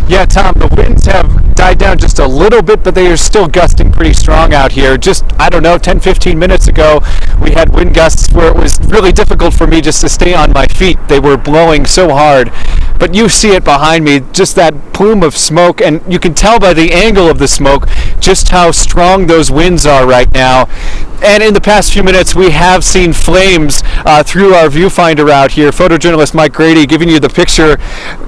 Yeah, Tom, the winds have died down just a little bit, but they are still gusting pretty strong out here. Just, I don't know, 10, 15 minutes ago, we had wind gusts where it was really difficult for me just to stay on my feet. They were blowing so hard. But you see it behind me, just that plume of smoke, and you can tell by the angle of the smoke just how strong those winds are right now. And in the past few minutes, we have seen flames through our viewfinder out here. Photojournalist Mike Grady giving you the picture.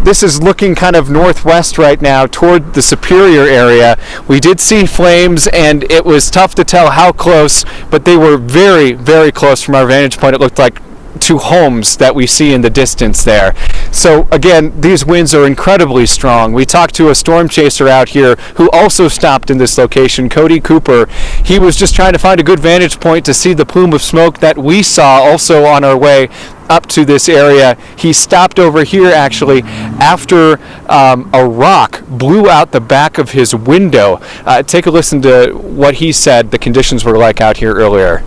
This is looking kind of northwest right now toward the Superior area. We did see flames, and it was tough to tell how close, but they were very, very close from our vantage point. It looked like to homes that we see in the distance there. So again, these winds are incredibly strong. We talked to a storm chaser out here who also stopped in this location, Cody Cooper. He was just trying to find a good vantage point to see the plume of smoke that we saw also on our way up to this area. He stopped over here actually after a rock blew out the back of his window. Take a listen to what he said the conditions were like out here earlier.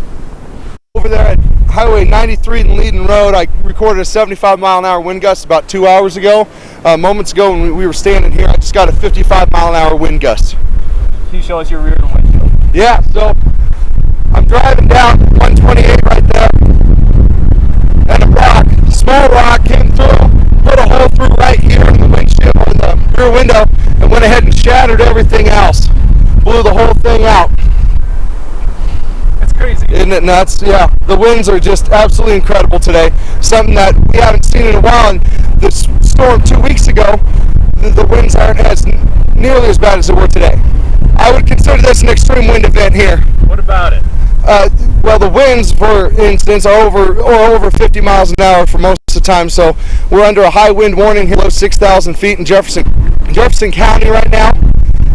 Over there at Highway 93 and Leiden Road, I recorded a 75-mile-an-hour wind gust about 2 hours ago. Moments ago when we were standing here, I just got a 55-mile-an-hour wind gust. Can you show us your rear windshield? Yeah, so I'm driving down 128 right there, and a rock, small rock, came through, put a hole through right here in the windshield, in the rear window, and went ahead and shattered everything else. Blew the whole thing out. Crazy. Isn't it nuts? Yeah, the winds are just absolutely incredible today. Something that we haven't seen in a while. And this storm 2 weeks ago, the winds aren't as nearly as bad as they were today. I would consider this an extreme wind event here. What about it? Well, the winds, for instance, are over 50 miles an hour for most of the time. So we're under a high wind warning here, below 6,000 feet in Jefferson County right now.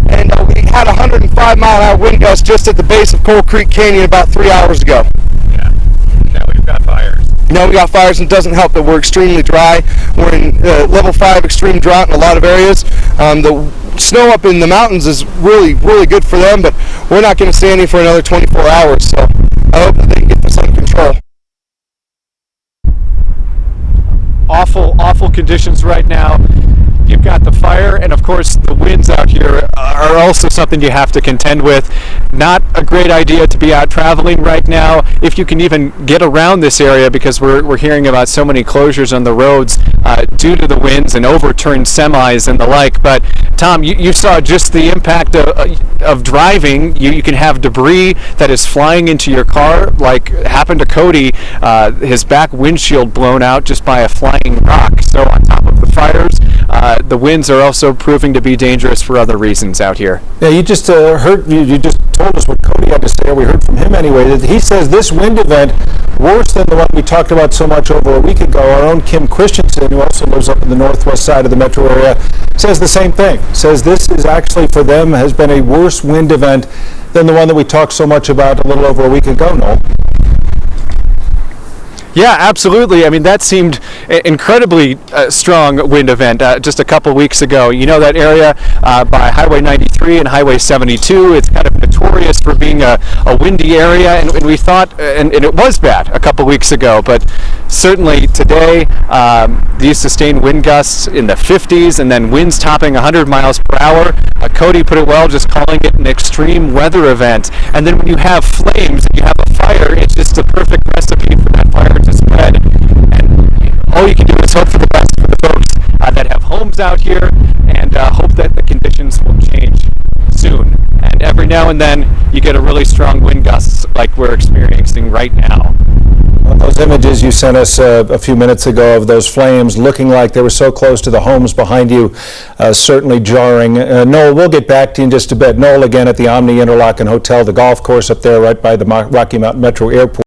And we had a 105-mile-an-hour wind gust just at the base of Coal Creek Canyon about 3 hours ago. Yeah. Now we've got fires. Now we got fires, and it doesn't help that we're extremely dry. We're in level 5 extreme drought in a lot of areas. The snow up in the mountains is really, really good for them, but we're not going to see any for another 24 hours. So I hope that they can get this under control. Awful conditions right now. You've got the fire, and of course the winds out here are also something you have to contend with. Not a great idea to be out traveling right now, if you can even get around this area, because we're hearing about so many closures on the roads due to the winds and overturned semis and the like. But Tom, you saw just the impact of driving. You can have debris that is flying into your car, like happened to Cody, his back windshield blown out just by a flying rock. So on top of the fires, the winds are also proving to be dangerous for other reasons out here. Yeah, you just you just told us what Cody had to say, or we heard from him anyway, that he says this wind event, worse than the one we talked about so much over a week ago. Our own Kim Christensen, who also lives up in the northwest side of the metro area, says the same thing. Says this is actually, for them, has been a worse wind event than the one that we talked so much about a little over a week ago, Noel. Yeah, absolutely. I mean, that seemed incredibly strong wind event just a couple weeks ago. You know, that area by Highway 93 and Highway 72, it's kind of notorious for being a windy area, and we thought, and it was bad a couple weeks ago, but certainly today, these sustained wind gusts in the 50s and then winds topping 100 miles per hour. Cody put it well, just calling it an extreme weather event. And then when you have flames and you have a fire, it's just the perfect recipe for that fire to spread. And all you can do is hope for the best for the folks that have homes out here, and hope that the conditions will change soon. And every now and then you get a really strong wind gusts like we're experiencing right now. Those images you sent us a few minutes ago of those flames looking like they were so close to the homes behind you, certainly jarring. Noel, we'll get back to you in just a bit. Noel again at the Omni Interlaken Hotel, the golf course up there right by the Rocky Mountain Metro Airport.